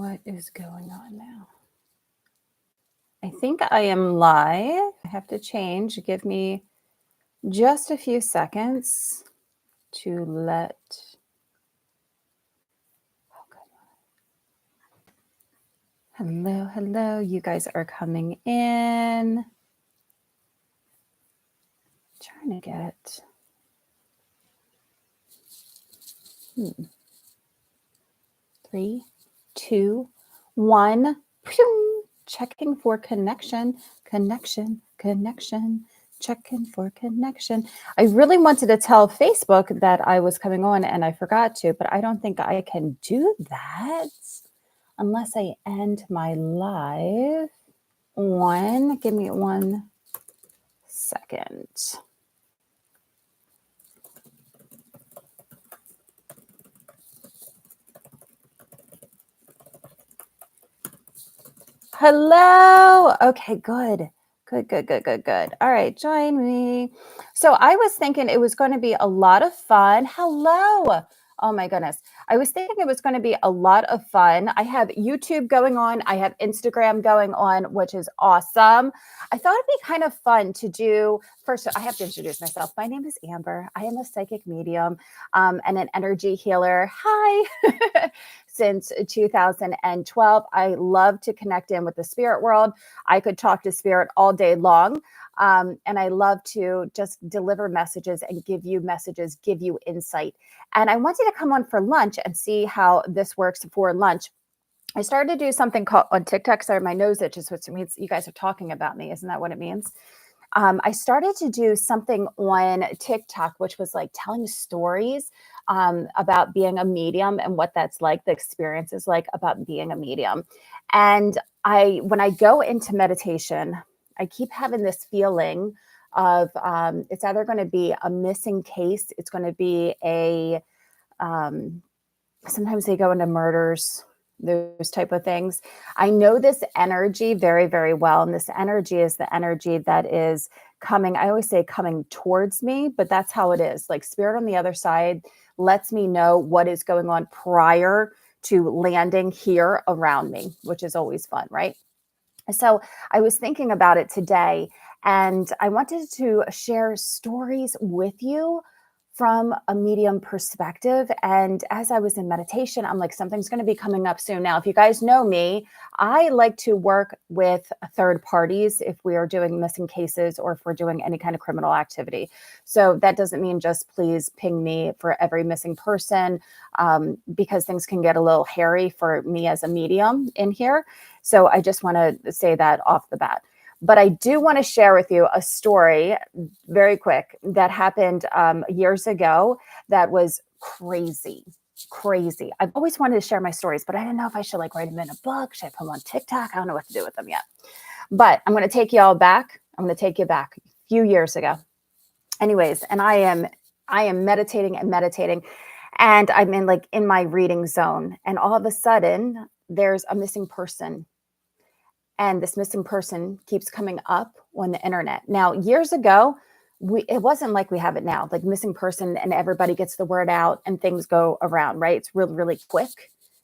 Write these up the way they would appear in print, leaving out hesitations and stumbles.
What is going on now? I think I am live. I have to change. Give me just a few seconds to let. Oh, hello, hello. You guys are coming in. Trying to get. 3, 2, 1. Pew! Checking for connection. Checking for connection. I really wanted to tell Facebook that I was coming on and I forgot to, but I don't think I can do that unless I end my live on. Give me 1 second. Hello. Okay, good. Good. All right, join me. So I was thinking it was going to be a lot of fun. Hello. Oh my goodness. I was thinking it was going to be a lot of fun. I have YouTube going on. I have Instagram going on, which is awesome. I thought it'd be kind of fun to do. First, I have to introduce myself. My name is Amber. I am a psychic medium and an energy healer. Hi. Since 2012, I love to connect in with the spirit world. I could talk to spirit all day long. And I love to just deliver messages and give you messages, give you insight. And I wanted to come on for lunch and see how this works for lunch. I started to do something called on TikTok. Sorry, my nose itches, which means you guys are talking about me. Isn't that what it means? I started to do something on TikTok, which was like telling stories about being a medium and what that's like, the experience is like about being a medium. And when I go into meditation, I keep having this feeling of it's either going to be a missing case, it's going to be a sometimes they go into murders, those type of things. I know this energy very, very well. And this energy is the energy that is coming. I always say coming towards me, but that's how it is. Like spirit on the other side lets me know what is going on prior to landing here around me, which is always fun, right? So I was thinking about it today and I wanted to share stories with you from a medium perspective. And as I was in meditation, I'm like, something's going to be coming up soon. Now, if you guys know me, I like to work with third parties if we are doing missing cases or if we're doing any kind of criminal activity. So that doesn't mean just please ping me for every missing person because things can get a little hairy for me as a medium in here. So I just want to say that off the bat. But I do want to share with you a story very quick that happened years ago that was crazy. I've always wanted to share my stories, but I didn't know if I should like write them in a book. Should I put them on TikTok? I don't know what to do with them yet. But I'm going to take you all back. I'm going to take you back a few years ago. Anyways, and I am meditating and I'm in my reading zone. And all of a sudden there's a missing person. And this missing person keeps coming up on the internet. Now, years ago, it wasn't like we have it now, like missing person and everybody gets the word out and things go around, right? It's really, really quick,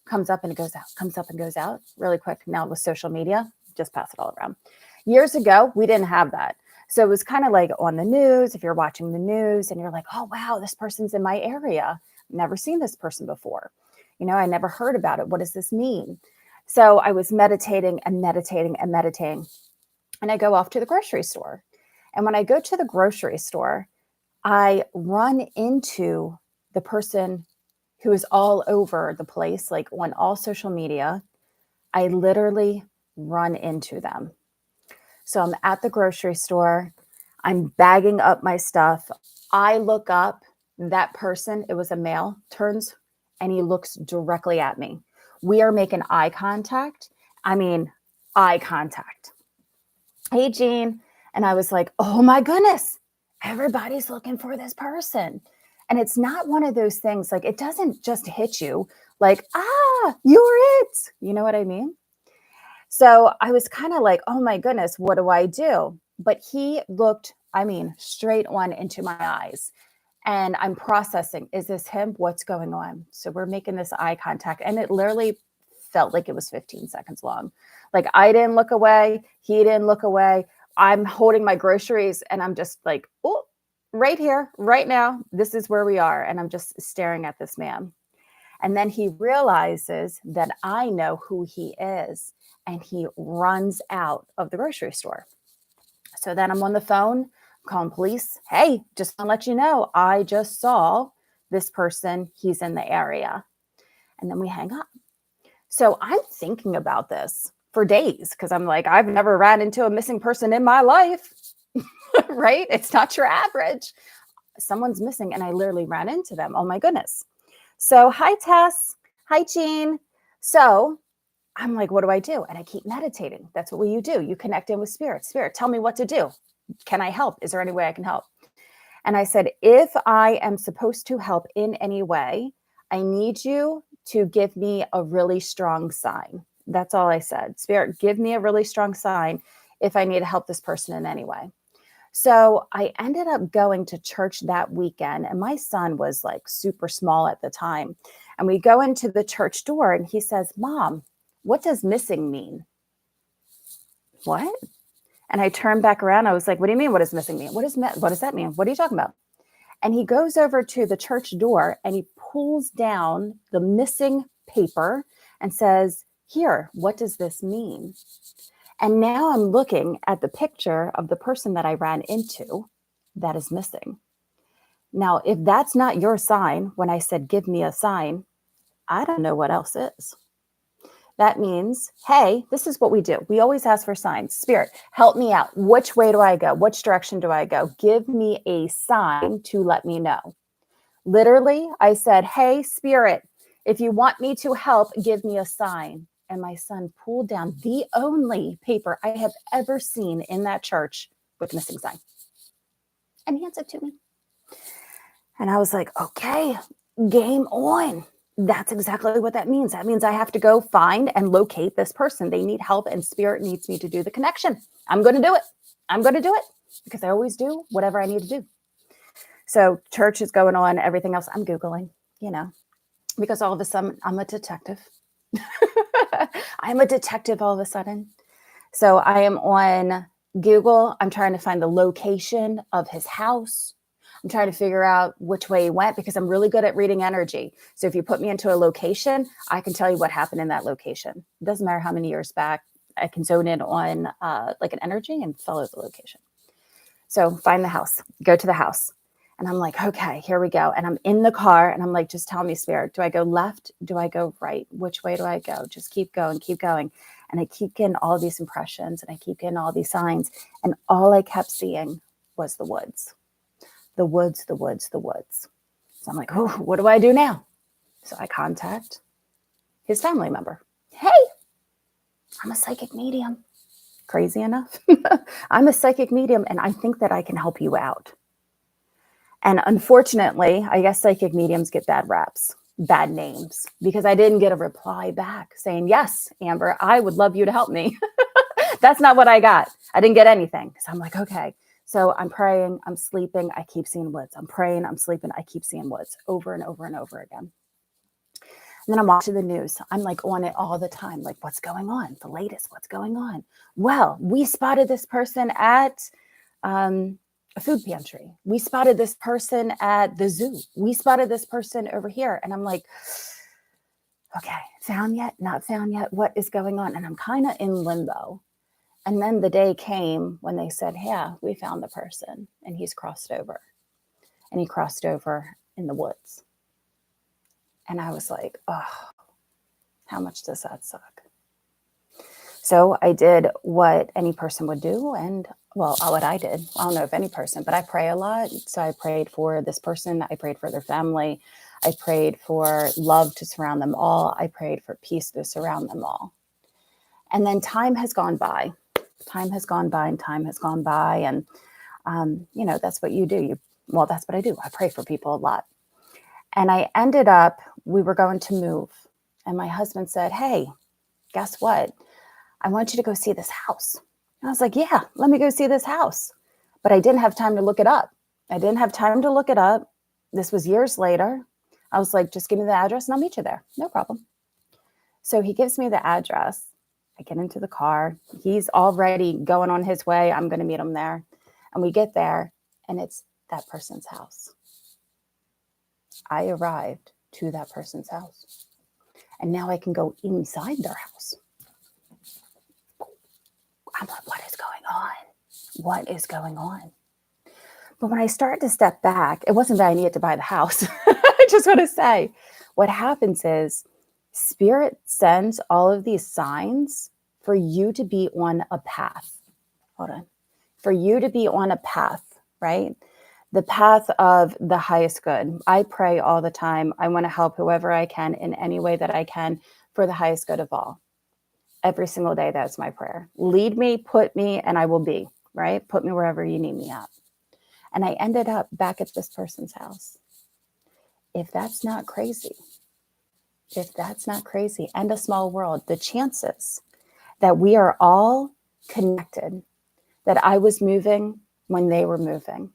comes up and it goes out, comes up and goes out really quick. Now with social media, just pass it all around. Years ago, we didn't have that. So it was kind of like on the news, if you're watching the news and you're like, oh, wow, this person's in my area. Never seen this person before. I never heard about it. What does this mean? So I was meditating. And I go off to the grocery store. And when I go to the grocery store, I run into the person who is all over the place, like on all social media. I literally run into them. So I'm at the grocery store. I'm bagging up my stuff. I look up, that person, it was a male, turns and he looks directly at me. We are making eye contact. Eye contact. Hey, Jean. And I was like, oh my goodness, everybody's looking for this person. And it's not one of those things, like it doesn't just hit you like, you're it. You know what I mean? So I was kind of like, oh my goodness, what do I do? But he looked, straight on into my eyes. And I'm processing, is this him? What's going on? So we're making this eye contact. And it literally felt like it was 15 seconds long. Like I didn't look away. He didn't look away. I'm holding my groceries and I'm just like, oh, right here, right now. This is where we are. And I'm just staring at this man. And then he realizes that I know who he is. And he runs out of the grocery store. So then I'm on the phone, calling police. Hey, just want to let you know, I just saw this person. He's in the area. And then we hang up. So I'm thinking about this for days because I'm like, I've never ran into a missing person in my life, right? It's not your average. Someone's missing and I literally ran into them. Oh my goodness. So hi, Tess. Hi, Jean. So I'm like, what do I do? And I keep meditating. That's what you do. You connect in with spirit. Spirit, tell me what to do. Can I help? Is there any way I can help? And I said, if I am supposed to help in any way, I need you to give me a really strong sign. That's all I said. Spirit, give me a really strong sign if I need to help this person in any way. So I ended up going to church that weekend, and my son was like super small at the time. And we go into the church door and he says, Mom, what does missing mean? What? And I turned back around. I was like, what do you mean? What does missing mean? What does that mean? What are you talking about? And he goes over to the church door and he pulls down the missing paper and says, here, what does this mean? And now I'm looking at the picture of the person that I ran into that is missing. Now, if that's not your sign, when I said, give me a sign, I don't know what else is. That means, hey, this is what we do. We always ask for signs. Spirit, help me out. Which way do I go? Which direction do I go? Give me a sign to let me know. Literally, I said, hey, Spirit, if you want me to help, give me a sign. And my son pulled down the only paper I have ever seen in that church with missing sign. And he hands it to me. And I was like, okay, game on. That's exactly what that means. That means I have to go find and locate this person. They need help and spirit needs me to do the connection. I'm going to do it. I'm going to do it because I always do whatever I need to do. So church is going on, everything else I'm Googling, because all of a sudden I'm a detective. I'm a detective all of a sudden. So I am on Google. I'm trying to find the location of his house. I'm trying to figure out which way he went because I'm really good at reading energy. So if you put me into a location, I can tell you what happened in that location. It doesn't matter how many years back. I can zone in on like an energy and follow the location. So find the house, go to the house. And I'm like, okay, here we go. And I'm in the car and I'm like, just tell me, Spirit, do I go left? Do I go right? Which way do I go? Just keep going, keep going. And I keep getting all these impressions and I keep getting all these signs. And all I kept seeing was the woods. The woods, the woods, the woods. So I'm like, oh, what do I do now? So I contact his family member. Hey, I'm a psychic medium. Crazy enough. I'm a psychic medium and I think that I can help you out. And unfortunately, I guess psychic mediums get bad raps, bad names, because I didn't get a reply back saying, yes, Amber, I would love you to help me. That's not what I got. I didn't get anything. So I'm like, okay. So I'm praying, I'm sleeping, I keep seeing woods. I'm praying, I'm sleeping, I keep seeing woods over and over and over again. And then I'm watching the news. I'm like on it all the time. Like, what's going on? The latest, what's going on? Well, we spotted this person at a food pantry. We spotted this person at the zoo. We spotted this person over here. And I'm like, okay, found yet? Not found yet? What is going on? And I'm kind of in limbo. And then the day came when they said, yeah, we found the person and he's crossed over. And he crossed over in the woods. And I was like, oh, how much does that suck? So I did what any person would do. And well, what I did, I don't know if any person, but I pray a lot. So I prayed for this person. I prayed for their family. I prayed for love to surround them all. I prayed for peace to surround them all. And then time has gone by. Time has gone by and time has gone by. And, that's what you do. That's what I do. I pray for people a lot. And I ended up, we were going to move. And my husband said, hey, guess what? I want you to go see this house. And I was like, yeah, let me go see this house. But I didn't have time to look it up. This was years later. I was like, just give me the address and I'll meet you there. No problem. So he gives me the address. I get into the car. He's already going on his way. I'm going to meet him there. And we get there, and it's that person's house. I arrived to that person's house. And now I can go inside their house. I'm like, what is going on? What is going on? But when I start to step back, it wasn't that I needed to buy the house. I just want to say, what happens is Spirit sends all of these signs for you to be on a path. Hold on. For you to be on a path, right? The path of the highest good. I pray all the time. I want to help whoever I can in any way that I can for the highest good of all. Every single day, that's my prayer. Lead me, put me, and I will be, right? Put me wherever you need me at. And I ended up back at this person's house. If that's not crazy, and a small world, the chances that we are all connected, that I was moving when they were moving.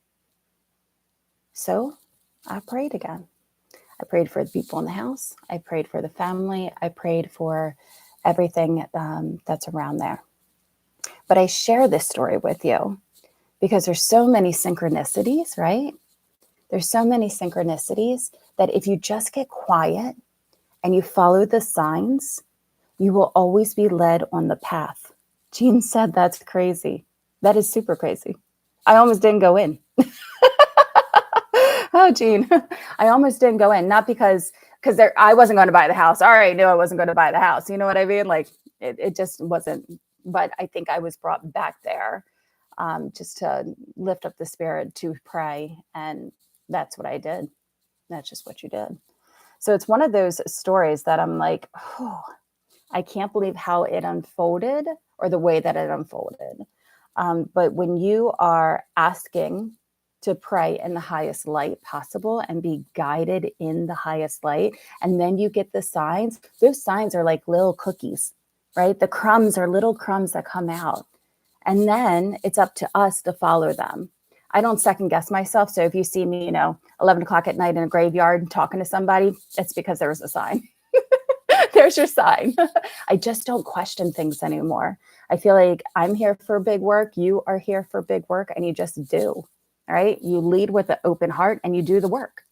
So I prayed again. I prayed for the people in the house. I prayed for the family. I prayed for everything that's around there. But I share this story with you because there's so many synchronicities, right? There's so many synchronicities that if you just get quiet and you follow the signs, you will always be led on the path. Jean said that's crazy. That is super crazy. I almost didn't go in. Oh, Jean, I almost didn't go in. Not because I wasn't going to buy the house. I already knew I wasn't going to buy the house. You know what I mean? Like it just wasn't. But I think I was brought back there just to lift up the spirit, to pray. And that's what I did. That's just what you did. So it's one of those stories that I'm like, oh, I can't believe how it unfolded, or the way that it unfolded. But when you are asking to pray in the highest light possible and be guided in the highest light, and then you get the signs, those signs are like little cookies, right? The crumbs are little crumbs that come out. And then it's up to us to follow them. I don't second guess myself. So if you see me, 11 o'clock at night in a graveyard talking to somebody, it's because there was a sign. There's your sign. I just don't question things anymore. I feel like I'm here for big work. You are here for big work, and you just do. All right. You lead with an open heart and you do the work,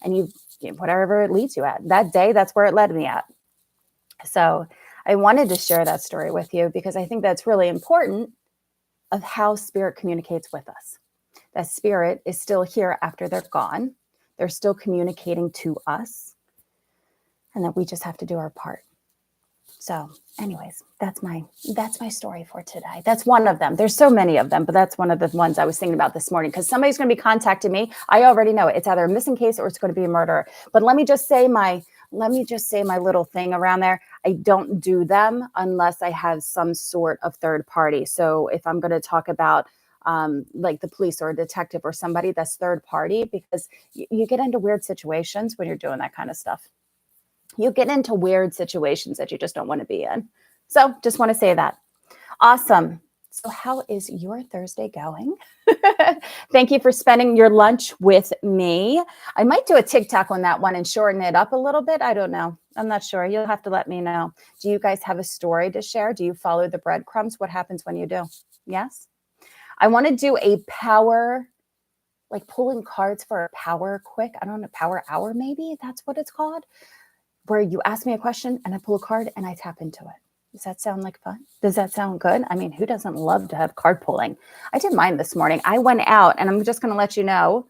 and you whatever it leads you at that day, that's where it led me at. So I wanted to share that story with you because I think that's really important of how spirit communicates with us. That spirit is still here after they're gone. They're still communicating to us, and that we just have to do our part. So anyways, that's my story for today. That's one of them. There's so many of them, but that's one of the ones I was thinking about this morning, because somebody's going to be contacting me. I already know it. It's either a missing case or it's going to be a murder. But let me just say my little thing around there. I don't do them unless I have some sort of third party. So if I'm going to talk about like the police or a detective or somebody, that's third party, because you get into weird situations when you're doing that kind of stuff. You get into weird situations that you just don't want to be in. So just want to say that. Awesome. So how is your Thursday going? Thank you for spending your lunch with me. I might do a TikTok on that one and shorten it up a little bit. I don't know. I'm not sure. You'll have to let me know. Do you guys have a story to share? Do you follow the breadcrumbs? What happens when you do? Yes? I want to do a power, like pulling cards for a power quick. I don't know, power hour maybe? That's what it's called. Where you ask me a question and I pull a card and I tap into it. Does that sound like fun? Does that sound good? I mean, who doesn't love to have card pulling? I did mine this morning. I went out, and I'm just going to let you know,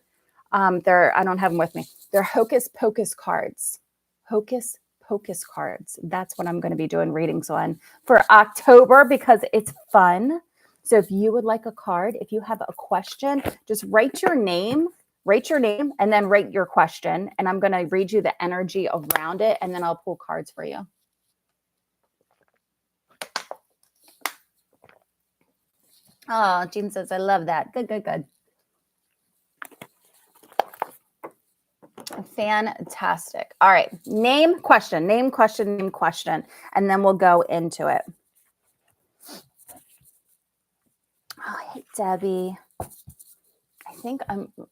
I don't have them with me. They're Hocus Pocus cards. Hocus Pocus cards. That's what I'm going to be doing readings on for October, because it's fun. So if you would like a card, if you have a question, just write your name, and then write your question. And I'm going to read you the energy around it, and then I'll pull cards for you. Oh, Jean says, I love that. Good, good, good. Fantastic. All right. Name, question, name, question, name, question. And then we'll go into it. Oh, hey, Debbie. I think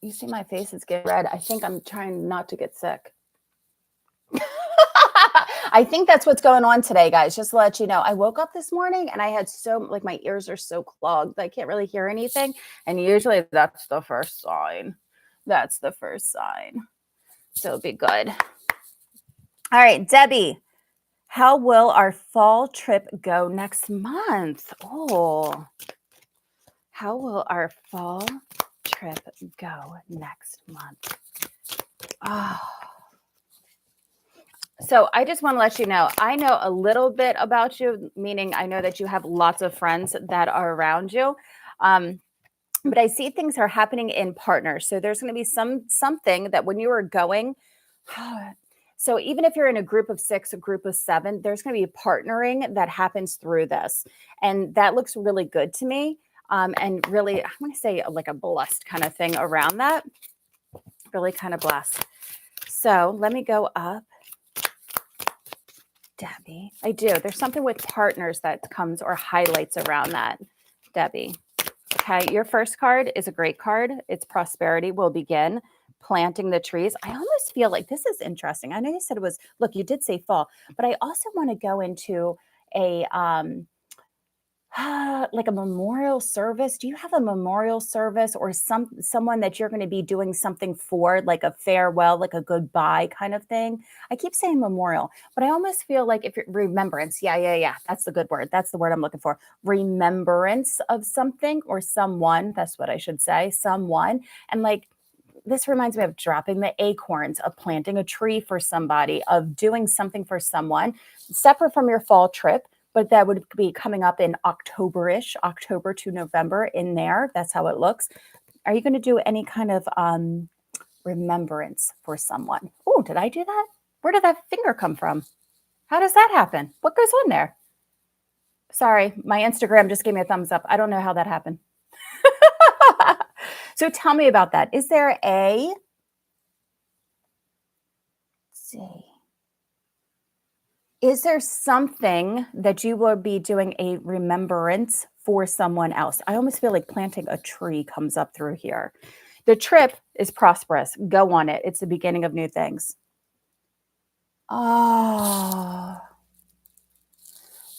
you see my face is getting red. I think I'm trying not to get sick. I think that's what's going on today, guys. Just to let you know, I woke up this morning and I had like my ears are so clogged. I can't really hear anything. And usually that's the first sign. That's the first sign. So it'll be good. All right, Debbie, how will our fall trip go next month? Oh, how will our fall trip go next month? Oh. So I just want to let you know, I know a little bit about you, meaning I know that you have lots of friends that are around you. But I see things are happening in partners. So there's going to be something that when you are going, so even if you're in a group of 6, a group of 7, there's going to be partnering that happens through this. And that looks really good to me. And really, I'm going to say like a blessed kind of thing around that. Really kind of blessed. So let me go up. Debbie, I do. There's something with partners that comes or highlights around that, Debbie. Okay, your first card is a great card. It's prosperity will begin. Planting the trees. I almost feel like this is interesting. I know you said it was, look, you did say fall, but I also want to go into a like a memorial service. Do you have a memorial service or someone that you're going to be doing something for, like a farewell, like a goodbye kind of thing? I keep saying memorial, but I almost feel like if you're remembrance, yeah, that's the good word. That's the word I'm looking for. Remembrance of something or someone. That's what I should say. Someone. And like this reminds me of dropping the acorns, of planting a tree for somebody, of doing something for someone separate from your fall trip. But that would be coming up in October-ish, October to November in there. That's how it looks. Are you going to do any kind of remembrance for someone? Oh, did I do that? Where did that finger come from? How does that happen? What goes on there? Sorry, my Instagram just gave me a thumbs up. I don't know how that happened. So tell me about that. Is there let's see. Is there something that you will be doing a remembrance for someone else? I almost feel like planting a tree comes up through here. The trip is prosperous. Go on it. It's the beginning of new things. Oh.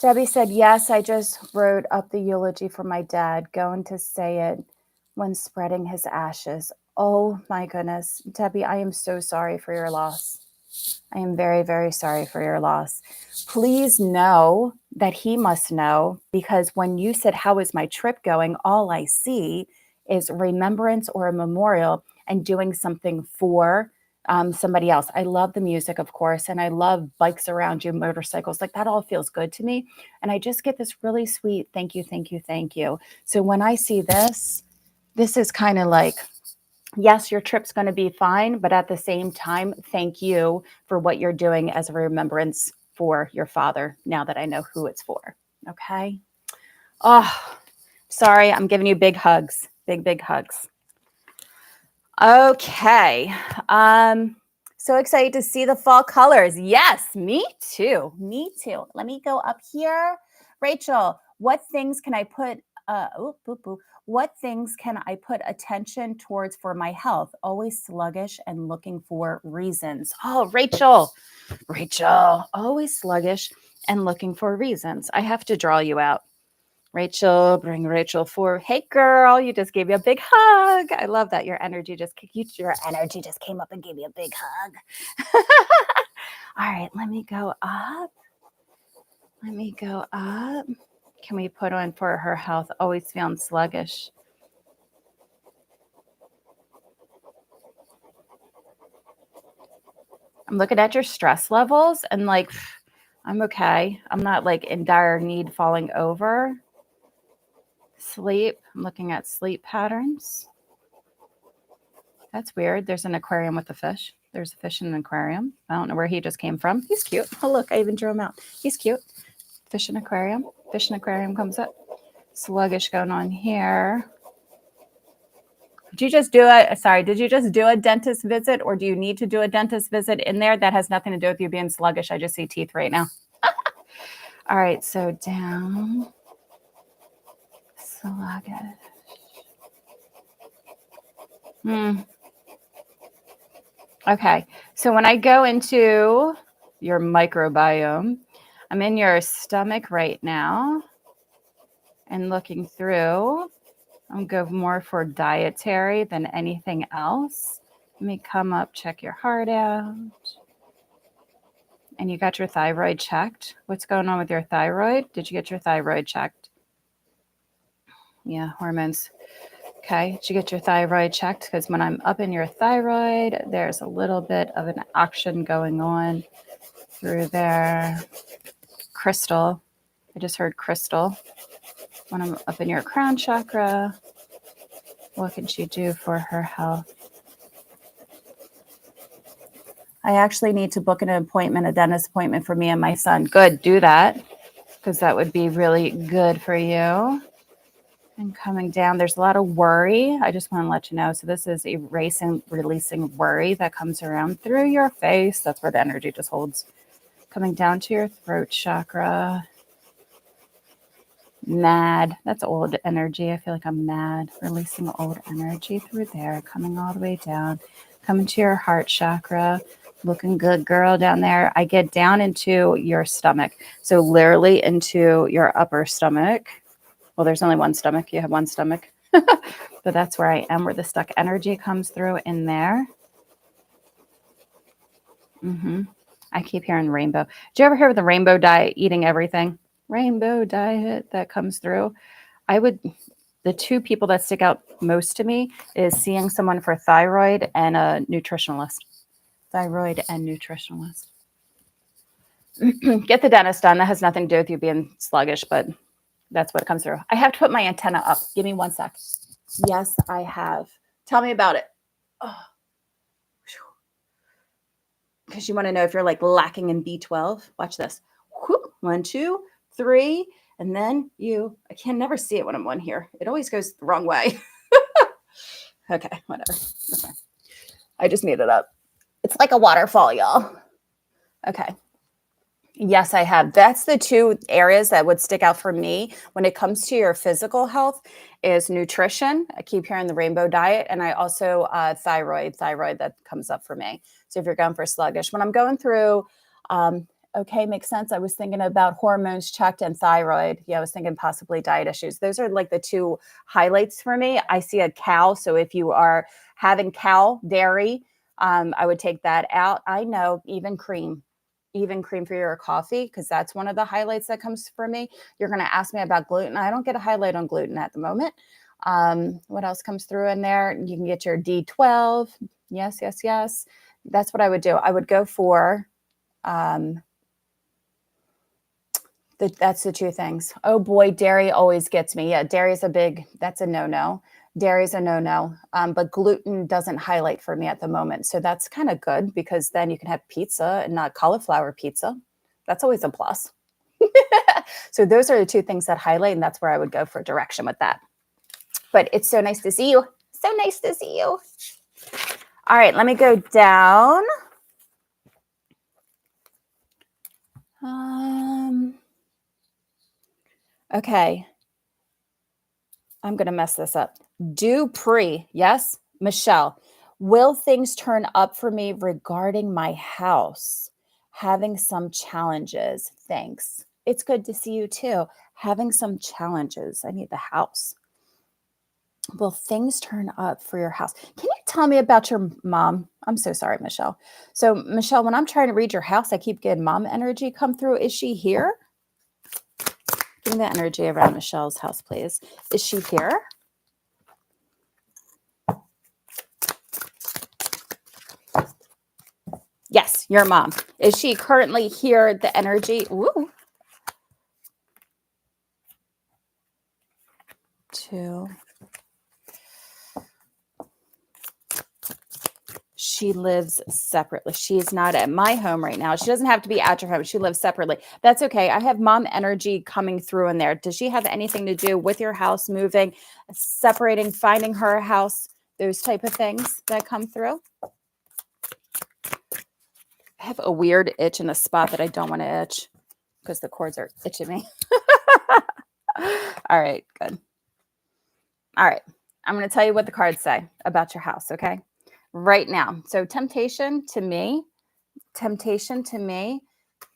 Debbie said, yes, I just wrote up the eulogy for my dad, going to say it when spreading his ashes. Oh my goodness. Debbie, I am so sorry for your loss. I am very, very sorry for your loss. Please know that he must know, because when you said, how is my trip going? All I see is remembrance or a memorial and doing something for somebody else. I love the music, of course, and I love bikes around you, motorcycles, like that all feels good to me. And I just get this really sweet, thank you, thank you, thank you. So when I see this is kind of like, yes, your trip's going to be fine, but at the same time, thank you for what you're doing as a remembrance for your father, now that I know who it's for. Okay. Oh, sorry. I'm giving you big hugs, big hugs. Okay. So excited to see the fall colors. Yes, me too. Me too. Let me go up here. Rachel, what things can I put what things can I put attention towards for my health? Always sluggish and looking for reasons. Oh, Rachel, always sluggish and looking for reasons. I have to draw you out. Rachel, bring Rachel forward. Hey, girl, you just gave me a big hug. I love that. Your energy just came up and gave me a big hug. All right, let me go up. Can we put on for her health? Always feeling sluggish. I'm looking at your stress levels and like, I'm okay. I'm not like in dire need falling over. Sleep. I'm looking at sleep patterns. That's weird. There's an aquarium with a fish. There's a fish in an aquarium. I don't know where he just came from. He's cute. Oh, look, I even drew him out. He's cute. Fish in aquarium. Fish in aquarium comes up. Sluggish going on here. Did you just do a dentist visit, or do you need to do a dentist visit in there? That has nothing to do with you being sluggish. I just see teeth right now. All right, so down. Sluggish. Okay, so when I go into your microbiome. I'm in your stomach right now and looking through. I'll go more for dietary than anything else. Let me come up, check your heart out. And you got your thyroid checked. What's going on with your thyroid? Did you get your thyroid checked? Yeah, hormones. Okay, did you get your thyroid checked? Because when I'm up in your thyroid, there's a little bit of an action going on through there. Crystal. I just heard crystal. When I'm up in your crown chakra, what can she do for her health? I actually need to book an appointment, a dentist appointment for me and my son. Good, do that, because that would be really good for you. And coming down, there's a lot of worry. I just want to let you know. So this is erasing, releasing worry that comes around through your face. That's where the energy just holds. Coming down to your throat chakra. Mad. That's old energy. I feel like I'm mad. Releasing old energy through there. Coming all the way down. Coming to your heart chakra. Looking good, girl, down there. I get down into your stomach. So literally into your upper stomach. Well, there's only one stomach. You have one stomach. But that's where I am, where the stuck energy comes through in there. I keep hearing rainbow. Did you ever hear of the rainbow diet, eating everything? Rainbow diet that comes through. The two people that stick out most to me is seeing someone for thyroid and a nutritionalist. Thyroid and nutritionalist. Get the dentist done. That has nothing to do with you being sluggish, but that's what comes through. I have to put my antenna up. Give me 1 sec. Yes, I have. Tell me about it. Because you want to know if you're like lacking in B12. Watch this. 1, 2, 3. And then I can never see it when I'm on here. It always goes the wrong way. Okay, whatever. That's fine. I just made it up. It's like a waterfall, y'all. Okay. Yes, I have. That's the two areas that would stick out for me when it comes to your physical health is nutrition. I keep hearing the rainbow diet. And I also thyroid that comes up for me. So if you're going for sluggish, when I'm going through, okay, makes sense. I was thinking about hormones checked and thyroid. Yeah, I was thinking possibly diet issues. Those are like the two highlights for me. I see a cow. So if you are having cow dairy, I would take that out. I know even cream for your coffee, because that's one of the highlights that comes for me. You're going to ask me about gluten. I don't get a highlight on gluten at the moment. What else comes through in there? You can get your D12. Yes. That's what I would do. I would go for that's the two things. Oh boy, dairy always gets me. Yeah, that's a no-no. Dairy's a no-no, but gluten doesn't highlight for me at the moment. So that's kind of good, because then you can have pizza and not cauliflower pizza. That's always a plus. So those are the two things that highlight, and that's where I would go for direction with that. But it's so nice to see you. So nice to see you. All right, let me go down. Okay. I'm going to mess this up. Dupree. Yes, Michelle. Will things turn up for me regarding my house? Having some challenges. Thanks. It's good to see you too. Having some challenges. I need the house. Will things turn up for your house? Can you tell me about your mom? I'm so sorry, Michelle. So, Michelle, when I'm trying to read your house, I keep getting mom energy come through. Is she here? Give me the energy around Michelle's house, please. Is she here? Yes, your mom. Is she currently here? The energy. Ooh. 2. She lives separately. She's not at my home right now. She doesn't have to be at your home. She lives separately. That's okay. I have mom energy coming through in there. Does she have anything to do with your house moving, separating, finding her house, those type of things that come through? I have a weird itch in the spot that I don't want to itch because the cords are itching me. All right, good. All right. I'm going to tell you what the cards say about your house, okay? Right now. So temptation to me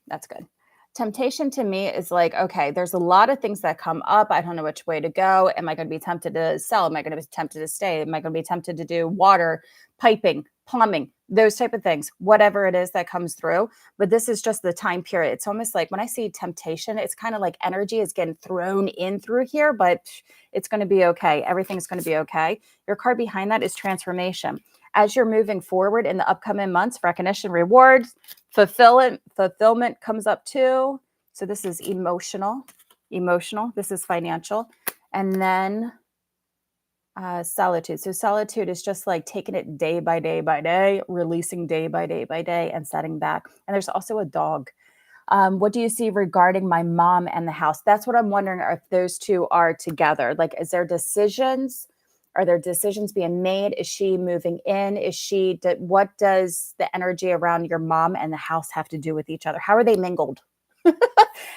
That's good. Temptation to me is like, okay, there's a lot of things that come up. I don't know which way to go. Am I going to be tempted to sell? Am I going to be tempted to stay? Am I going to be tempted to do water, piping, plumbing, those type of things, whatever it is that comes through. But this is just the time period. It's almost like when I see temptation, it's kind of like energy is getting thrown in through here, but it's going to be okay. Everything's going to be okay. Your card behind that is transformation. As you're moving forward in the upcoming months, recognition, rewards, fulfillment comes up too. So this is emotional. This is financial. And then solitude. So solitude is just like taking it day by day by day, releasing day by day by day, and setting back. And there's also a dog. What do you see regarding my mom and the house? That's what I'm wondering if those two are together. Like, is there decisions? Are there decisions being made? Is she moving in? What does the energy around your mom and the house have to do with each other? How are they mingled?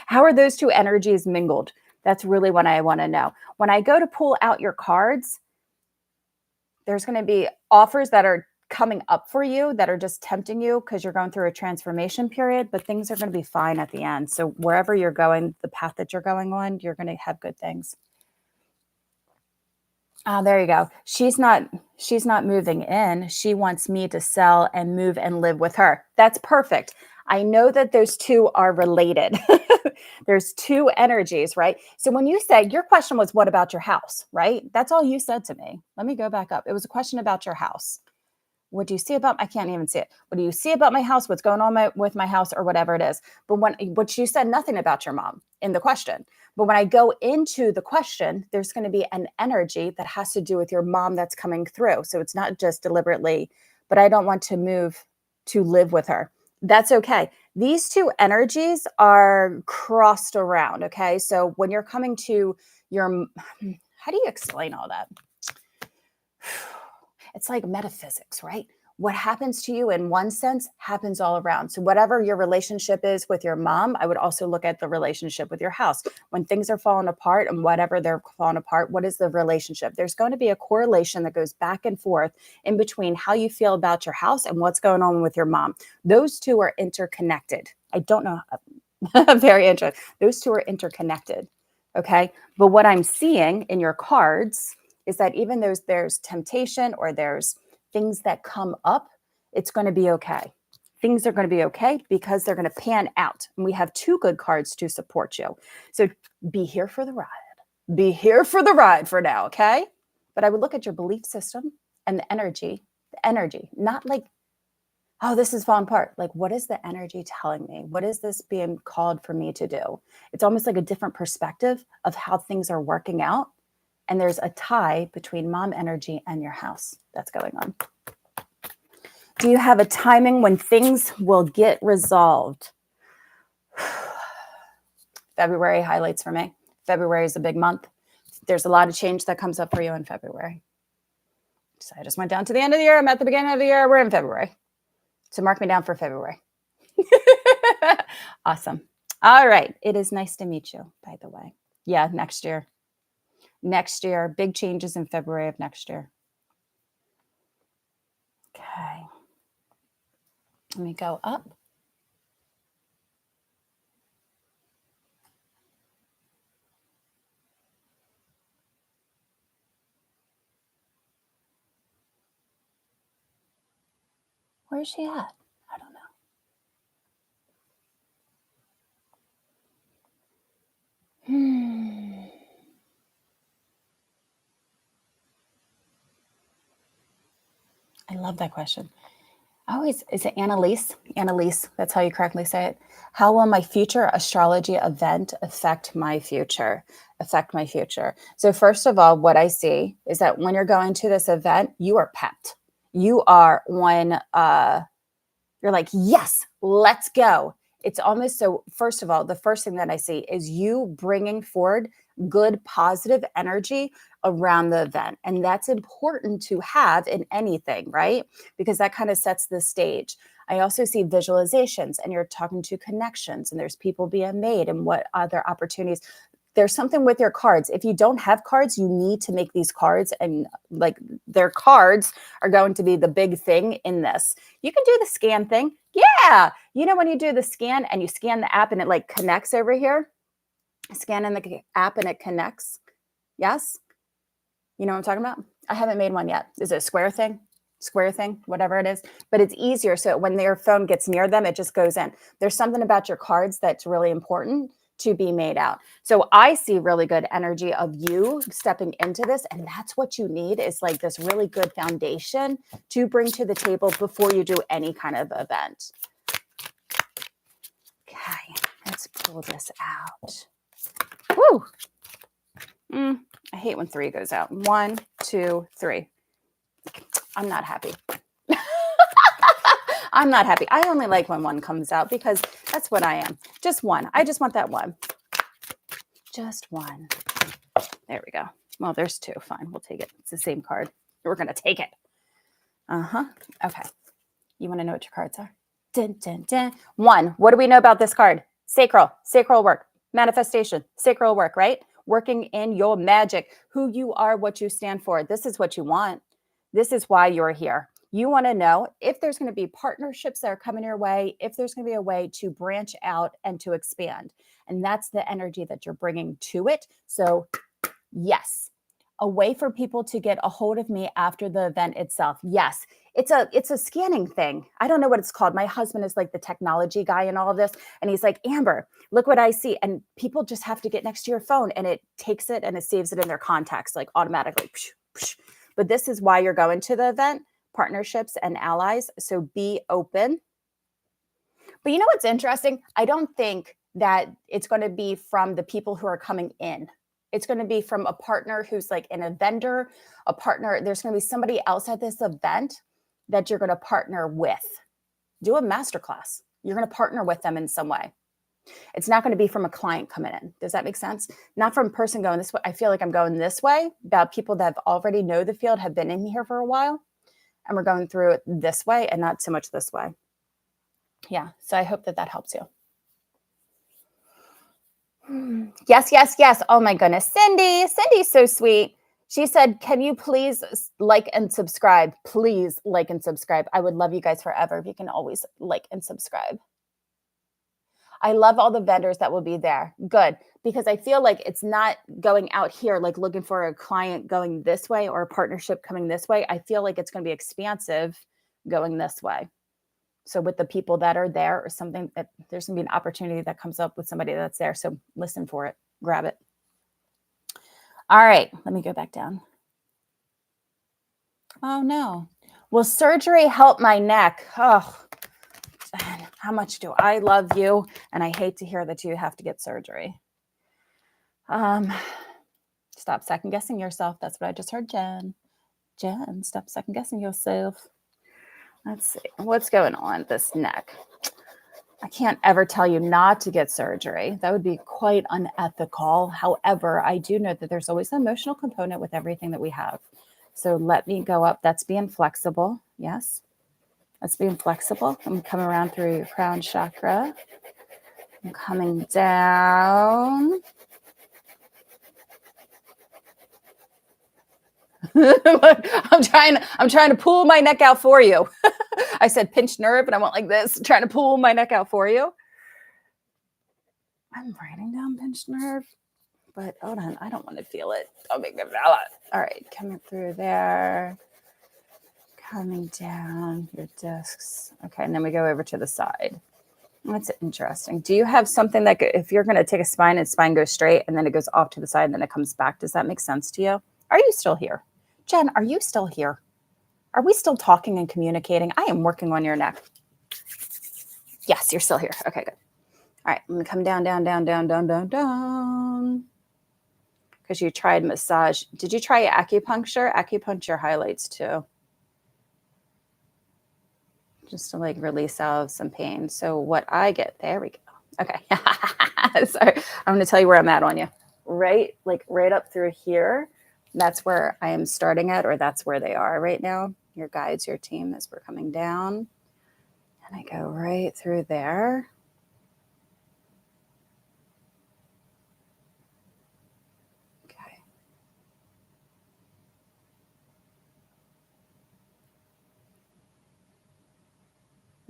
How are those two energies mingled? That's really what I want to know. When I go to pull out your cards, there's going to be offers that are coming up for you that are just tempting you because you're going through a transformation period, but things are going to be fine at the end. So wherever you're going, the path that you're going on, you're going to have good things. There you go. She's not moving in. She wants me to sell and move and live with her. That's perfect. I know that those two are related. There's two energies, right? So when you said your question was, what about your house, right? That's all you said to me. Let me go back up. It was a question about your house. What do you see about, I can't even see it. What do you see about my house? What's going on with my house or whatever it is? But you said nothing about your mom in the question. But when I go into the question, there's going to be an energy that has to do with your mom that's coming through. So it's not just deliberately, but I don't want to move to live with her. That's okay. These two energies are crossed around. Okay. So when you're coming to your, how do you explain all that? It's like metaphysics, right? What happens to you in one sense happens all around. So whatever your relationship is with your mom, I would also look at the relationship with your house. When things are falling apart and whatever they're falling apart, what is the relationship? There's going to be a correlation that goes back and forth in between how you feel about your house and what's going on with your mom. Those two are interconnected. I don't know. Very interesting. Those two are interconnected. Okay. But what I'm seeing in your cards is that even though there's temptation or there's things that come up, it's going to be okay. Things are going to be okay because they're going to pan out. And we have two good cards to support you. So be here for the ride. Be here for the ride for now, okay? But I would look at your belief system and the energy, not like, oh, this is falling apart. Like, what is the energy telling me? What is this being called for me to do? It's almost like a different perspective of how things are working out. And there's a tie between mom energy and your house that's going on. Do you have a timing when things will get resolved? February highlights for me. February is a big month. There's a lot of change that comes up for you in February. So I just went down to the end of the year. I'm at the beginning of the year. We're in February. So mark me down for February. Awesome. All right. It is nice to meet you, by the way. Yeah, next year. Next year, big changes in February of next year. Okay. Let me go up. Where is she at? I don't know. I love that question. Is it Annalise? Annalise, that's how you correctly say it. How will my future astrology event affect my future? So first of all, what I see is that when you're going to this event, you are pepped. You are on, you're like, yes, let's go. It's almost so, first of all, the first thing that I see is you bringing forward good, positive energy around the event. And that's important to have in anything, right? Because that kind of sets the stage. I also see visualizations and you're talking to connections and there's people being made and what other opportunities. There's something with your cards. If you don't have cards, you need to make these cards, and like their cards are going to be the big thing in this. You can do the scan thing. Yeah. You know, when you do the scan and you scan the app and it like connects over here, scan in the app and it connects. Yes. You know what I'm talking about? I haven't made one yet. Is it a square thing? Square thing, whatever it is, but it's easier. So when their phone gets near them, it just goes in. There's something about your cards that's really important to be made out. So I see really good energy of you stepping into this. And that's what you need, is like this really good foundation to bring to the table before you do any kind of event. Okay, let's pull this out. Woo! I hate when 3 goes out. 1, 2, 3. I'm not happy. I'm not happy. I only like when 1 comes out because that's what I am. Just 1. I just want that 1. Just 1. There we go. Well, there's 2. Fine. We'll take it. It's the same card. We're going to take it. Okay. You want to know what your cards are? Dun, dun, dun. 1. What do we know about this card? Sacral. Sacral work. Manifestation. Sacral work, right? Working in your magic. Who you are, what you stand for. This is what you want. This is why you're here. You want to know if there's going to be partnerships that are coming your way, if there's going to be a way to branch out and to expand. And that's the energy that you're bringing to it. So yes, a way for people to get a hold of me after the event itself. Yes, it's a scanning thing. I don't know what it's called. My husband is like the technology guy in all of this. And he's like, Amber, look what I see. And people just have to get next to your phone and it takes it and it saves it in their contacts, like automatically. But this is why you're going to the event, partnerships and allies. So be open. But you know what's interesting? I don't think that it's going to be from the people who are coming in. It's going to be from a partner who's like a vendor, a partner. There's going to be somebody else at this event that you're going to partner with. Do a masterclass. You're going to partner with them in some way. It's not going to be from a client coming in. Does that make sense? Not from a person going this way. I feel like I'm going this way about people that have already know the field, have been in here for a while, and we're going through it this way and not so much this way. Yeah. So I hope that that helps you. Yes, yes, yes. Oh my goodness. Cindy's so sweet. She said, can you please like and subscribe? Please like and subscribe. I would love you guys forever if you can always like and subscribe. I love all the vendors that will be there. Good. Because I feel like it's not going out here, like looking for a client going this way or a partnership coming this way. I feel like it's going to be expansive going this way. So with the people that are there or something, that there's going to be an opportunity that comes up with somebody that's there. So listen for it, grab it. All right, let me go back down. Oh no. Will surgery help my neck? Oh, how much do I love you? And I hate to hear that you have to get surgery. Stop second guessing yourself. That's what I just heard, Jen. Jen, stop second guessing yourself. Let's see. What's going on with this neck? I can't ever tell you not to get surgery. That would be quite unethical. However, I do know that there's always an emotional component with everything that we have. So let me go up. That's being flexible. Yes. That's being flexible. I'm coming around through your crown chakra. I'm coming down. I'm trying to pull my neck out for you. I said pinch nerve, and I went like this, trying to pull my neck out for you. I'm writing down pinched nerve, but hold on, I don't want to feel it. Don't make me feel it. All right, coming through there, coming down your discs. Okay, and then we go over to the side. That's interesting. Do you have something that, if you're going to take a spine and spine goes straight and then it goes off to the side and then it comes back, does that make sense to you? Are you still here? Jen, are you still here? Are we still talking and communicating? I am working on your neck. Yes, you're still here. Okay, good. All right, I'm going to come down, down, down, down, down, down, down. Because you tried massage. Did you try acupuncture? Acupuncture highlights too. Just to like release out some pain. So what I get, there we go. Okay. Sorry. I'm going to tell you where I'm at on you. Right up through here. That's where I am starting at, or that's where they are right now. Your guides, your team, as we're coming down. And I go right through there.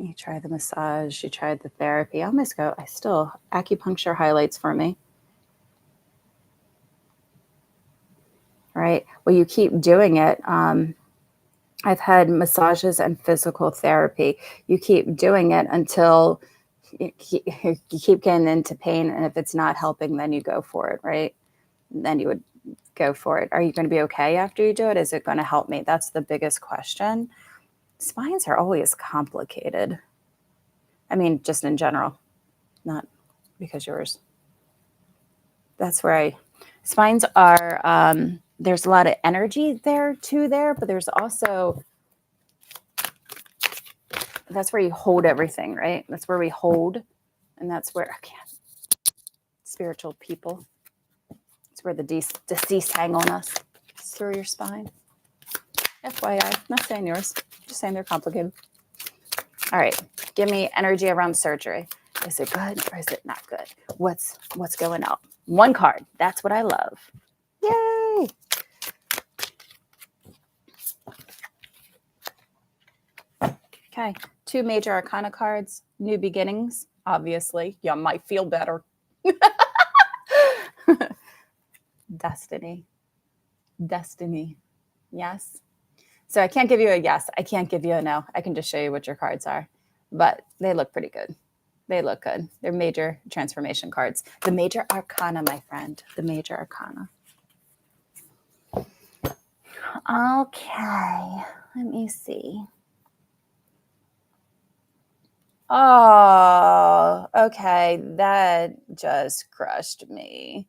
You try the massage, you tried the therapy. I still, acupuncture highlights for me. Right. Well, you keep doing it. I've had massages and physical therapy. You keep doing it until you keep getting into pain. And if it's not helping, then you go for it, right? Then you would go for it. Are you going to be okay after you do it? Is it going to help me? That's the biggest question. Spines are always complicated. I mean, just in general, not because yours. That's where spines are, there's a lot of energy there too there, but there's also, that's where you hold everything, right? That's where we hold. And that's where, spiritual people, it's where the deceased hang on us. It's through your spine. FYI, not saying yours, just saying they're complicated. All right, give me energy around surgery. Is it good or is it not good? What's going on? One card. That's what I love. Yay! Okay, 2 major arcana cards. New beginnings. Obviously, you might feel better. Destiny. Yes. So I can't give you a yes. I can't give you a no. I can just show you what your cards are. But they look pretty good. They look good. They're major transformation cards. The major arcana, my friend. The major arcana. Okay. Let me see. Oh, okay. That just crushed me.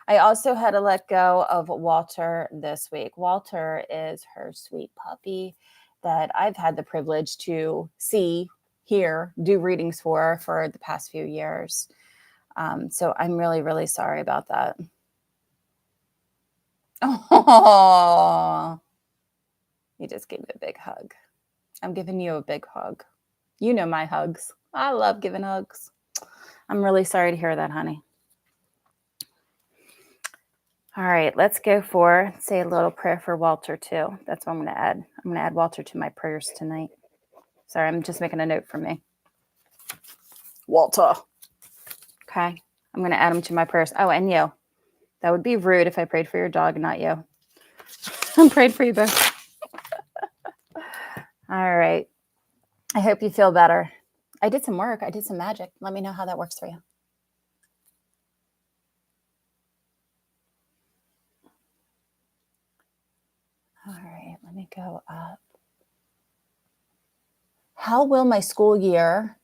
I also had to let go of Walter this week. Walter is her sweet puppy that I've had the privilege to see, hear, do readings for the past few years. So I'm really, really sorry about that. Oh, you just gave me a big hug. I'm giving you a big hug. You know my hugs. I love giving hugs. I'm really sorry to hear that, honey. All right, let's go for, say a little prayer for Walter too. That's what I'm going to add. I'm going to add Walter to my prayers tonight. Sorry, I'm just making a note for me. Walter. Okay, I'm going to add him to my prayers. Oh, and you. That would be rude if I prayed for your dog, not you. I'm praying for you both. All right. I hope you feel better. I did some work. I did some magic. Let me know how that works for you. All right, let me go up. How will my school year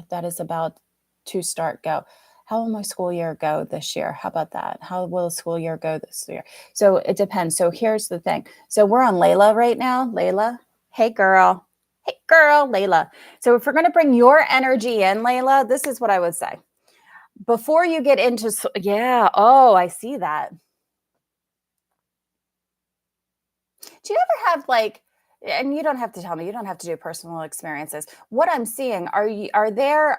that is about to start go? How will my school year go this year? How about that? How will the school year go this year? So it depends. So here's the thing. So we're on Layla right now. Layla, hey girl. Hey girl, Layla. So if we're going to bring your energy in, Layla, this is what I would say. Before you get into, yeah, oh, I see that. Do you ever have like, and you don't have to tell me, you don't have to do personal experiences. What I'm seeing, are there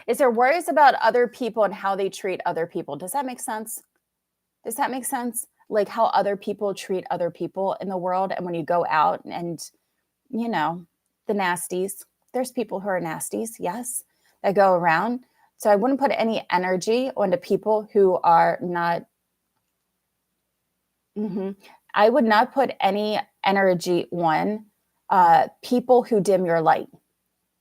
is there worries about other people and how they treat other people? Does that make sense? Does that make sense? Like how other people treat other people in the world. And when you go out and, you know, the nasties, there's people who are nasties, yes, that go around. So I wouldn't put any energy onto people who are not. I would not put any energy on people who dim your light,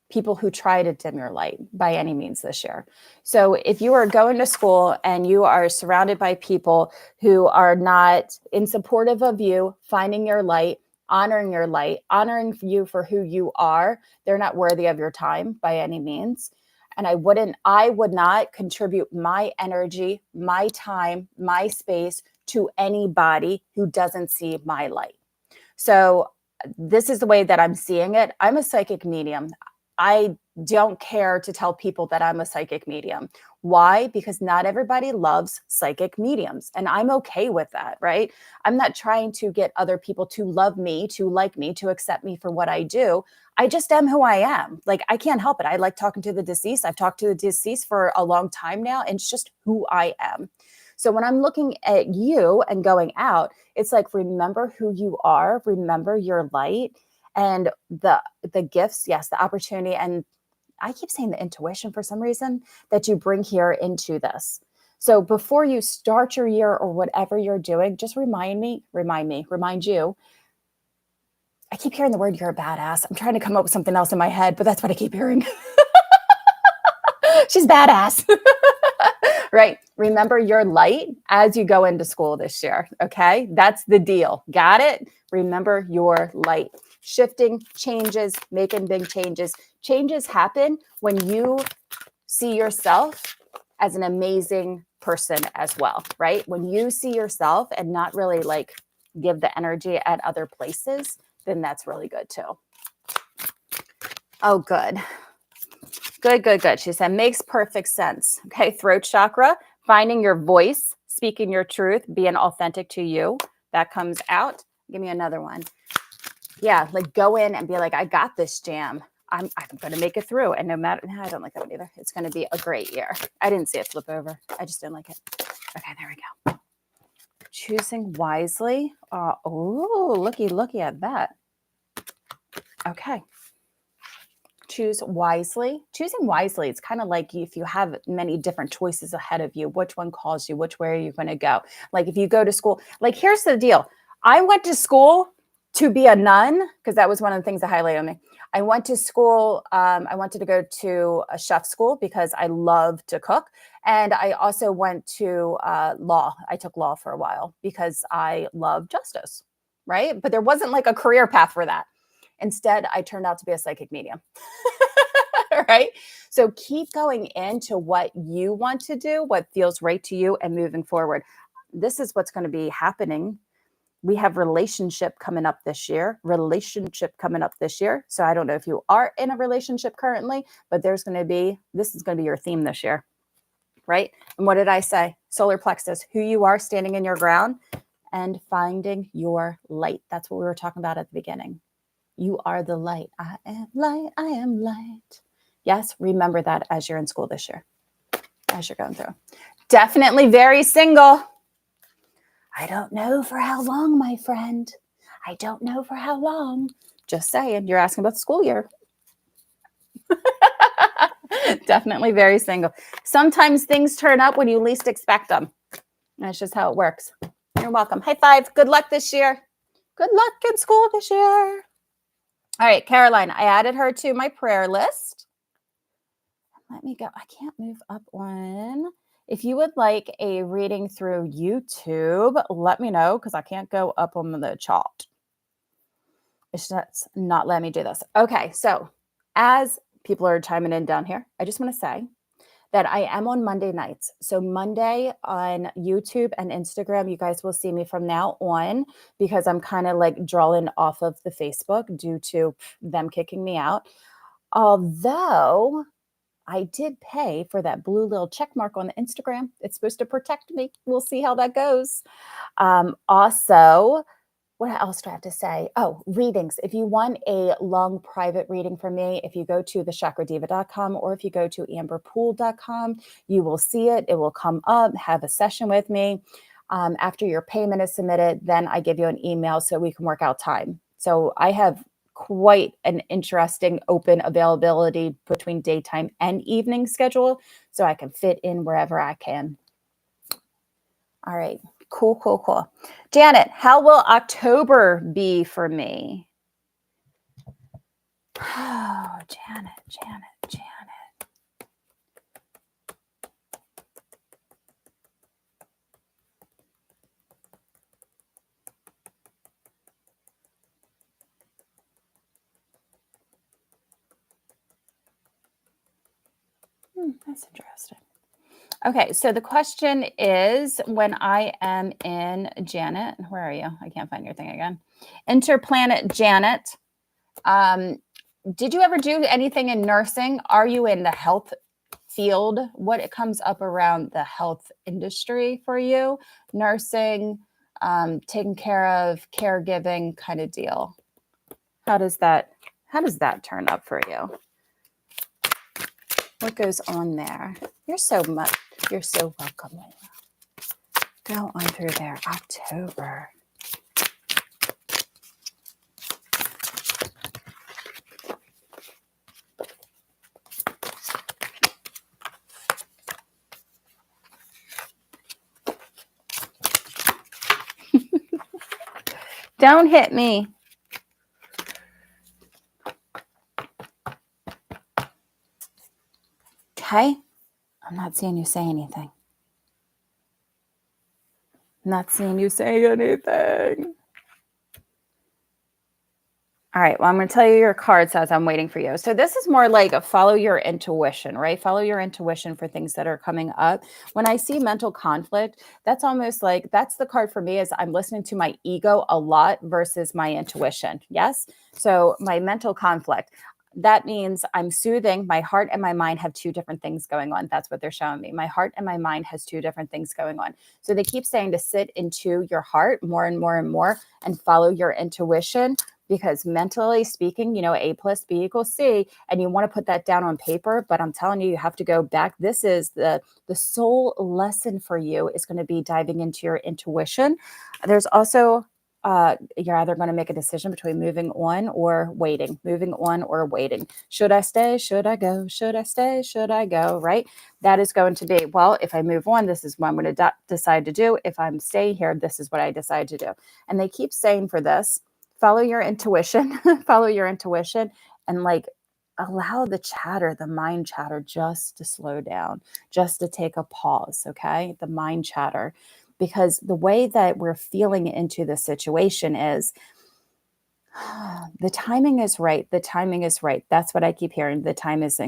people who try to dim your light by any means this year. So if you are going to school and you are surrounded by people who are not in supportive of you, finding your light, honoring you for who you are, they're not worthy of your time by any means. And I would not contribute my energy, my time, my space to anybody who doesn't see my light. So this is the way that I'm seeing it. I'm a psychic medium. I don't care to tell people that I'm a psychic medium. Why? Because not everybody loves psychic mediums. And I'm okay with that, right? I'm not trying to get other people to love me, to like me, to accept me for what I do. I just am who I am. Like, I can't help it. I like talking to the deceased. I've talked to the deceased for a long time now, and it's just who I am. So when I'm looking at you and going out, it's like, remember who you are, remember your light and the gifts, yes, the opportunity. And I keep saying the intuition for some reason that you bring here into this. So before you start your year or whatever you're doing, just remind you. I keep hearing the word, you're a badass. I'm trying to come up with something else in my head, but that's what I keep hearing. She's badass. Right. Remember your light as you go into school this year. Okay. That's the deal. Got it? Remember your light. Shifting, changes, making big changes. Changes happen when you see yourself as an amazing person as well, right? When you see yourself and not really like give the energy at other places, then that's really good too. Oh, good. Good. She said, makes perfect sense. Okay, throat chakra, finding your voice, speaking your truth, being authentic to you. That comes out. Give me another one. Yeah, like go in and be like, I got this jam. I'm going to make it through. And no matter, no, I don't like that one either. It's going to be a great year. I didn't see it flip over. I just didn't like it. Okay, there we go. Choosing wisely. Oh, looky at that. Okay. Choose wisely. Choosing wisely, it's kind of like if you have many different choices ahead of you, which one calls you, which way are you going to go? Like if you go to school, like here's the deal. I went to school to be a nun because that was one of the things that highlighted on me. I went to school. I wanted to go to a chef school because I love to cook. And I also went to law. I took law for a while because I love justice, right? But there wasn't like a career path for that. Instead, I turned out to be a psychic medium. Right? So keep going into what you want to do, what feels right to you, and moving forward. This is what's going to be happening. We have relationship coming up this year. So I don't know if you are in a relationship currently, but this is going to be your theme this year. Right? And what did I say? Solar plexus, who you are, standing in your ground and finding your light. That's what we were talking about at the beginning. You are the light. I am light. I am light. Yes, remember that as you're in school this year, as you're going through. Definitely very single. I don't know for how long, my friend. I don't know for how long. Just saying, you're asking about the school year. Definitely very single. Sometimes things turn up when you least expect them. That's just how it works. You're welcome. High five. Good luck this year. Good luck in school this year. All right, Caroline, I added her to my prayer list. Let me go. I can't move up one. If you would like a reading through YouTube, let me know because I can't go up on the chart. It's just not letting me do this. Okay, so as people are chiming in down here, I just want to say that I am on Monday nights. So Monday on YouTube and Instagram, you guys will see me from now on because I'm kind of like drawing off of the Facebook due to them kicking me out. Although I did pay for that blue little check mark on the Instagram. It's supposed to protect me. We'll see how that goes. Also, what else do I have to say? Oh, readings. If you want a long private reading from me, if you go to thechakradeva.com or if you go to amberpool.com, you will see it. It will come up, have a session with me. After your payment is submitted, then I give you an email so we can work out time. So I have quite an interesting open availability between daytime and evening schedule, so I can fit in wherever I can. All right. Cool. Janet, how will October be for me? Oh, Janet. That's interesting. Okay, so the question is, when I am in Janet, where are you? I can't find your thing again. Interplanet Janet. Did you ever do anything in nursing? Are you in the health field? What it comes up around the health industry for you? Nursing, taking care of, caregiving kind of deal. How does that turn up for you? What goes on there? You're so welcome, Layla. go on through there. October. Don't hit me. Okay. I'm not seeing you say anything. I'm not seeing you say anything. All right. Well, I'm going to tell you your card says I'm waiting for you. So this is more like a follow your intuition, right? Follow your intuition for things that are coming up. When I see mental conflict, that's almost like that's the card for me is I'm listening to my ego a lot versus my intuition. Yes. So my mental conflict, that means I'm soothing. My heart and my mind have two different things going on. That's what they're showing me. My heart and my mind has two different things going on. So they keep saying to sit into your heart more and more and more and follow your intuition. Because mentally speaking, you know, A plus B equals C, and you want to put that down on paper, but I'm telling you, you have to go back. This is the sole lesson for you is going to be diving into your intuition. There's also, you're either going to make a decision between moving on or waiting, moving on or waiting. Should I stay? Should I go? Should I stay? Should I go? Right? That is going to be, well, if I move on, this is what I'm going to decide to do. If I'm staying here, this is what I decide to do. And they keep saying for this, follow your intuition, follow your intuition and like allow the chatter, the mind chatter just to slow down, just to take a pause. Okay. The mind chatter, because the way that we're feeling into the situation is the timing is right. The timing is right. That's what I keep hearing. The time is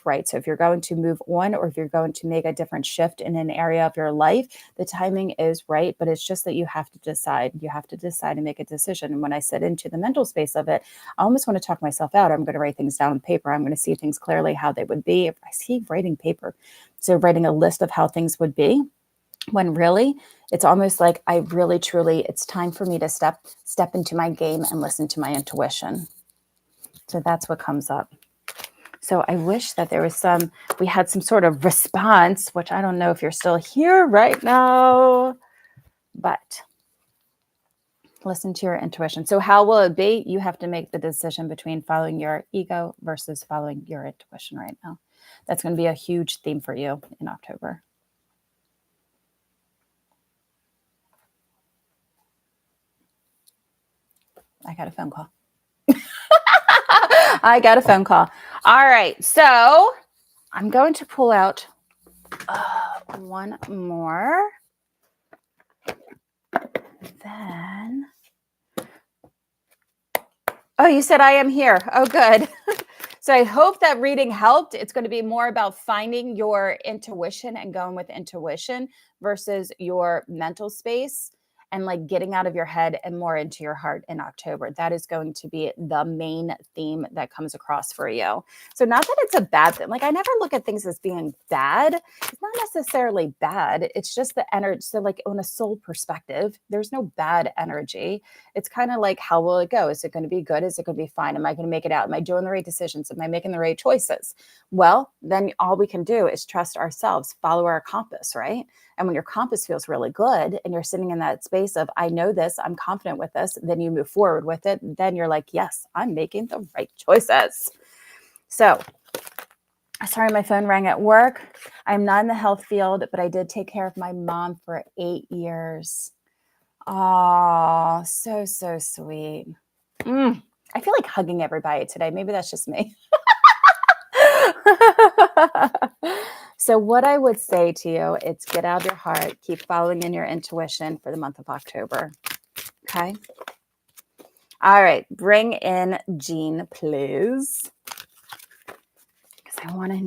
right. So if you're going to move on or if you're going to make a different shift in an area of your life, the timing is right. But it's just that you have to decide. You have to decide and make a decision. And when I sit into the mental space of it, I almost want to talk myself out. I'm going to write things down on paper. I'm going to see things clearly how they would be. If I see writing paper, so writing a list of how things would be. When really it's almost like I really truly it's time for me to step into my game and listen to my intuition. So that's what comes up. So I wish that there was we had some sort of response, which I don't know if you're still here right now, but listen to your intuition. So how will it be? You have to make the decision between following your ego versus following your intuition right now. That's going to be a huge theme for you in October. I got a phone call. I got a phone call. All right. So I'm going to pull out one more. Then. Oh, you said I am here. Oh, good. So I hope that reading helped. It's going to be more about finding your intuition and going with intuition versus your mental space and like getting out of your head and more into your heart in October. That is going to be the main theme that comes across for you. So not that it's a bad thing. Like I never look at things as being bad. It's not necessarily bad. It's just the energy. So like on a soul perspective, there's no bad energy. It's kind of like, how will it go? Is it going to be good? Is it going to be fine? Am I going to make it out? Am I doing the right decisions? Am I making the right choices? Well, then all we can do is trust ourselves, follow our compass, right? And when your compass feels really good and you're sitting in that space of, I know this, I'm confident with this, then you move forward with it. Then you're like, yes, I'm making the right choices. So, sorry, my phone rang at work. I'm not in the health field, but I did take care of my mom for 8 years. Oh, so sweet. I feel like hugging everybody today. Maybe that's just me. So what I would say to you, it's get out of your heart, keep following in your intuition for the month of October. Okay. All right. Bring in Jean, please. Because I want to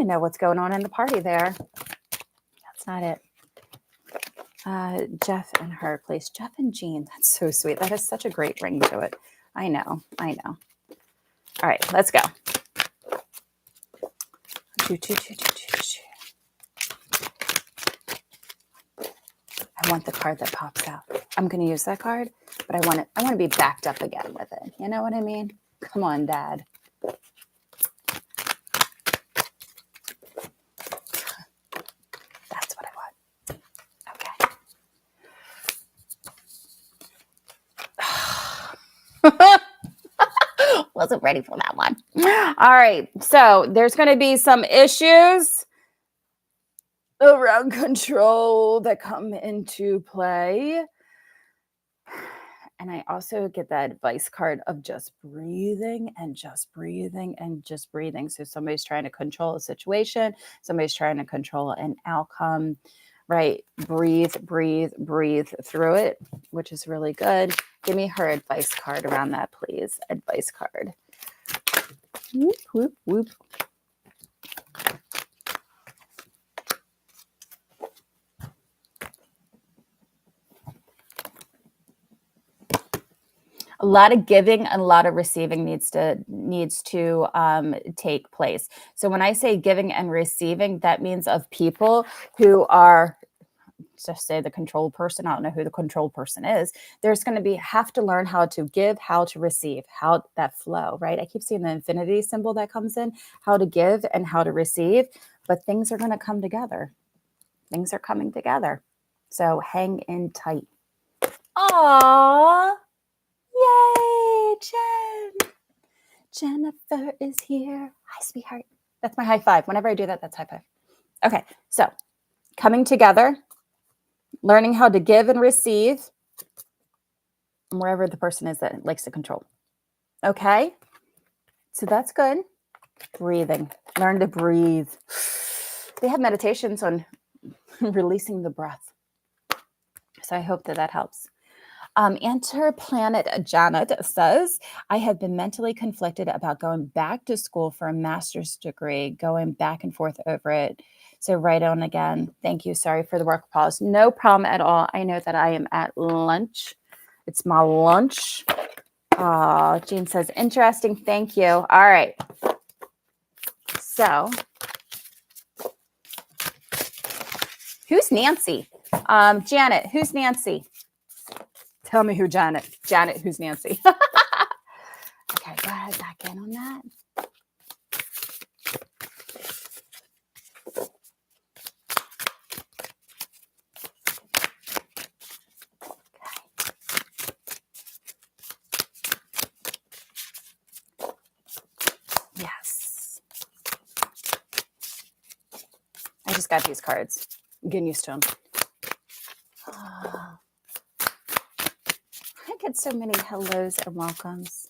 know what's going on in the party there. That's not it. Jeff and her, please. Jeff and Jean. That's so sweet. That has such a great ring to it. I know. All right, let's go. I want the card that pops out. I'm going to use that card, but I want to be backed up again with it. You know what I mean? Come on, Dad. That's what I want. Okay. Wasn't ready for that one. All right. So there's going to be some issues around control that come into play. And I also get that advice card of just breathing and just breathing and just breathing. So somebody's trying to control a situation, somebody's trying to control an outcome, right? Breathe, breathe, breathe through it, which is really good. Give me her advice card around that, please. Advice card. Whoop, whoop, whoop. A lot of giving and a lot of receiving needs to take place. So when I say giving and receiving, that means of people who are, just say the control person. I don't know who the control person is. There's going to be have to learn how to give, how to receive, how that flow, right? I keep seeing the infinity symbol that comes in, how to give and how to receive, but things are going to come together. Things are coming together. So hang in tight. Aww. Yay, Jen. Jennifer is here. Hi, sweetheart. That's my high five. Whenever I do that, that's high five. Okay, so coming together, learning how to give and receive wherever the person is that likes to control. Okay, so that's good. Breathing. Learn to breathe. They have meditations on releasing the breath. So I hope that helps. Enter Planet Janet says, I have been mentally conflicted about going back to school for a master's degree, going back and forth over it. So right on again. Thank you. Sorry for the work pause. No problem at all. I know that I am at lunch. It's my lunch. Jean says, interesting. Thank you. All right. So who's Nancy? Janet, who's Nancy? Tell me who Janet. Janet, who's Nancy? Okay, go ahead, back in on that. Okay. Yes. I just got these cards. I'm getting used to them. I get so many hellos and welcomes.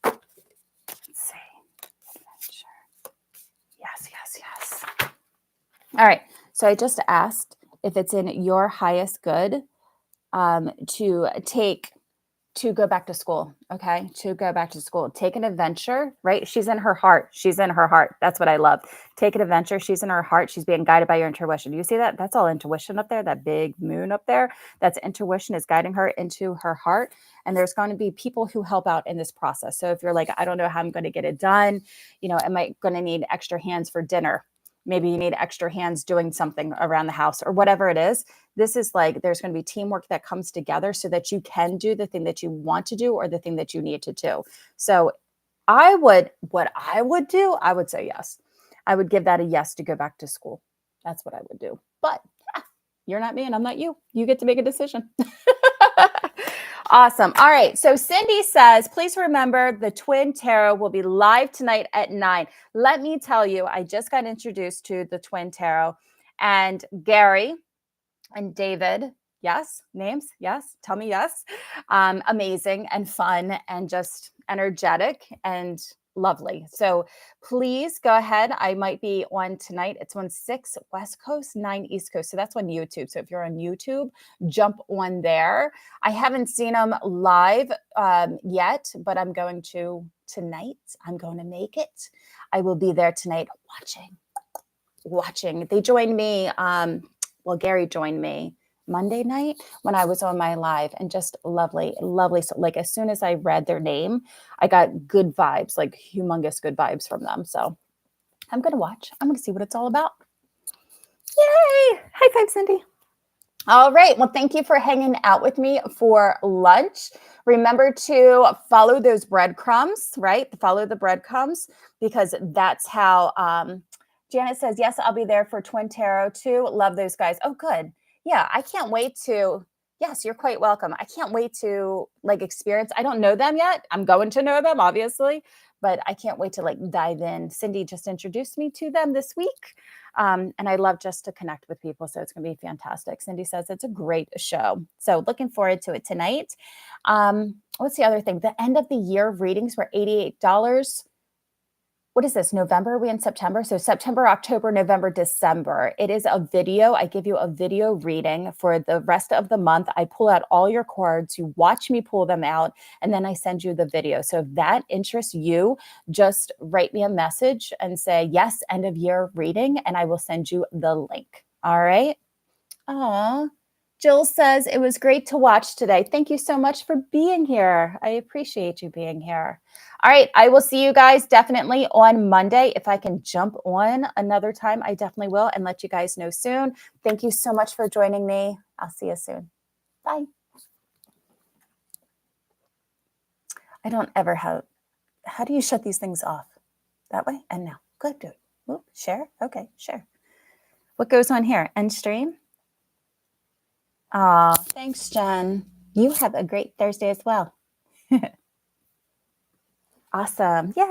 Let's see. Adventure. Yes, yes, yes. All right. So I just asked if it's in your highest good to go back to school. Okay. To go back to school. Take an adventure, right? She's in her heart. She's in her heart. That's what I love. Take an adventure. She's in her heart. She's being guided by your intuition. Do you see that? That's all intuition up there. That big moon up there. That's intuition is guiding her into her heart. And there's going to be people who help out in this process. So if you're like, I don't know how I'm going to get it done, am I going to need extra hands for dinner? Maybe you need extra hands doing something around the house or whatever it is. This is like, there's going to be teamwork that comes together so that you can do the thing that you want to do or the thing that you need to do. So what I would do, I would say yes. I would give that a yes to go back to school. That's what I would do. But you're not me and I'm not you. You get to make a decision. Awesome. All right. So Cindy says, please remember the Twin Tarot will be live tonight at 9. Let me tell you, I just got introduced to the Twin Tarot and Gary and David. Yes. Names. Yes. Tell me yes. Amazing and fun and just energetic and lovely. So please go ahead. I might be on tonight. It's on 6 West Coast, 9 East Coast. So that's on YouTube. So if you're on YouTube, jump on there. I haven't seen them live yet, but I'm going to tonight. I'm going to make it. I will be there tonight watching. They joined me. Gary joined me Monday night when I was on my live and just lovely. So like as soon as I read their name, I got good vibes, like humongous good vibes from them. So I'm going to watch. I'm going to see what it's all about. Yay. High five, Cindy. All right. Well, thank you for hanging out with me for lunch. Remember to follow those breadcrumbs, right? Follow the breadcrumbs because that's how Janet says, yes, I'll be there for Twin Tarot too. Love those guys. Oh, good. Yeah, I can't wait to Yes, you're quite welcome. I can't wait to like experience. I don't know them yet. I'm going to know them, obviously, but I can't wait to like dive in. Cindy just introduced me to them this week. And I love just to connect with people. So it's going to be fantastic. Cindy says it's a great show. So looking forward to it tonight. What's the other thing? The end of the year readings were $88. What is this? November? Are we in September? So September, October, November, December. It is a video. I give you a video reading for the rest of the month. I pull out all your cards. You watch me pull them out, and then I send you the video. So if that interests you, just write me a message and say, yes, end of year reading, and I will send you the link. All right. Aw. Jill says it was great to watch today. Thank you so much for being here. I appreciate you being here. All right, I will see you guys definitely on Monday. If I can jump on another time, I definitely will and let you guys know soon. Thank you so much for joining me. I'll see you soon. Bye. I don't ever have, how do you shut these things off? That way? And now. Good, do it. Ooh, share? Okay, share. What goes on here? End stream? Aw, thanks, Jen. You have a great Thursday as well. Awesome. Yeah.